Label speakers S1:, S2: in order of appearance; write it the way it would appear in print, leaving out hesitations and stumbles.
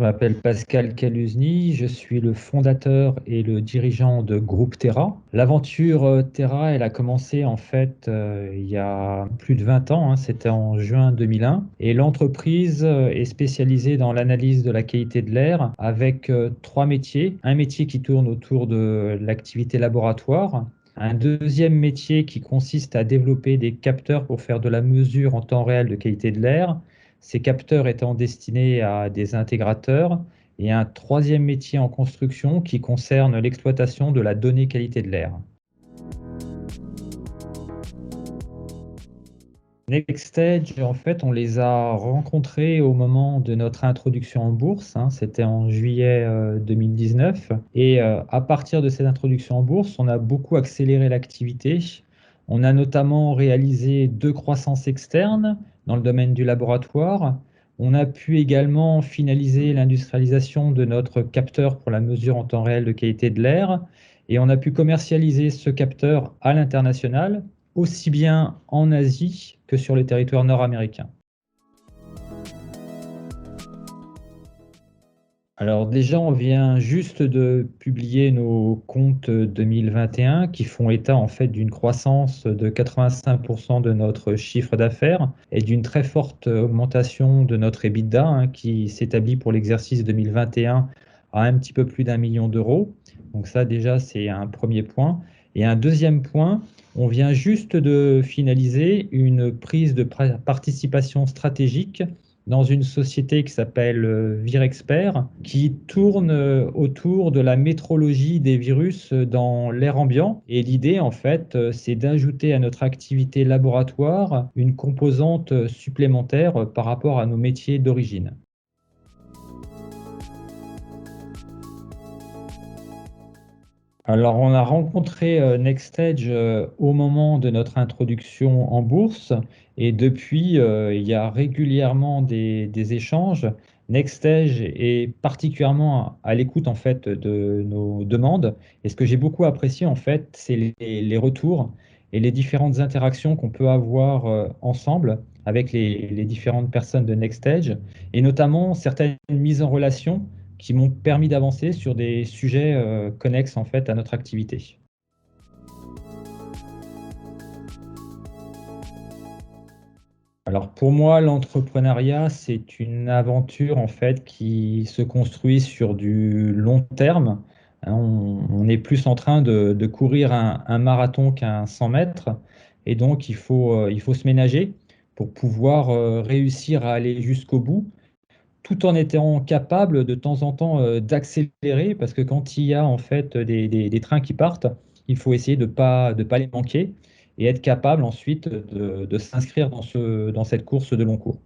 S1: m'appelle Pascal Caluzny, je suis le fondateur et le dirigeant de Groupe Terra. L'aventure Terra, elle a commencé en fait il y a plus de 20 ans, hein, c'était en juin 2001. Et l'entreprise est spécialisée dans l'analyse de la qualité de l'air avec trois métiers. Un métier qui tourne autour de l'activité laboratoire, un deuxième métier qui consiste à développer des capteurs pour faire de la mesure en temps réel de qualité de l'air, ces capteurs étant destinés à des intégrateurs, et un troisième métier en construction qui concerne l'exploitation de la donnée qualité de l'air. NextEdge, en fait, on les a rencontrés au moment de notre introduction en bourse, hein, c'était en juillet 2019. Et à partir de cette introduction en bourse, on a beaucoup accéléré l'activité. On a notamment réalisé deux croissances externes dans le domaine du laboratoire. On a pu également finaliser l'industrialisation de notre capteur pour la mesure en temps réel de qualité de l'air. Et on a pu commercialiser ce capteur à l'international, aussi bien en Asie que sur les territoires nord-américains. Alors déjà, on vient juste de publier nos comptes 2021 qui font état en fait d'une croissance de 85% de notre chiffre d'affaires et d'une très forte augmentation de notre EBITDA, hein, qui s'établit pour l'exercice 2021 à un petit peu plus d'1 million d'euros. Donc ça déjà, c'est un premier point. Et un deuxième point, on vient juste de finaliser une prise de participation stratégique dans une société qui s'appelle Virexpert, qui tourne autour de la métrologie des virus dans l'air ambiant. Et l'idée, en fait, c'est d'ajouter à notre activité laboratoire une composante supplémentaire par rapport à nos métiers d'origine. Alors, on a rencontré NextEdge au moment de notre introduction en bourse, et depuis, il y a régulièrement des échanges. NextEdge est particulièrement à l'écoute en fait de nos demandes, et ce que j'ai beaucoup apprécié en fait, c'est les retours et les différentes interactions qu'on peut avoir ensemble avec les différentes personnes de NextEdge, et notamment certaines mises en relation qui m'ont permis d'avancer sur des sujets connexes en fait à notre activité. Alors pour moi, l'entrepreneuriat, c'est une aventure en fait qui se construit sur du long terme. Hein, on est plus en train de courir un marathon qu'un 100 mètres, et donc il faut se ménager pour pouvoir réussir à aller jusqu'au bout, tout en étant capable de temps en temps d'accélérer, parce que quand il y a en fait des trains qui partent, il faut essayer de pas les manquer et être capable ensuite de s'inscrire dans cette course de long cours.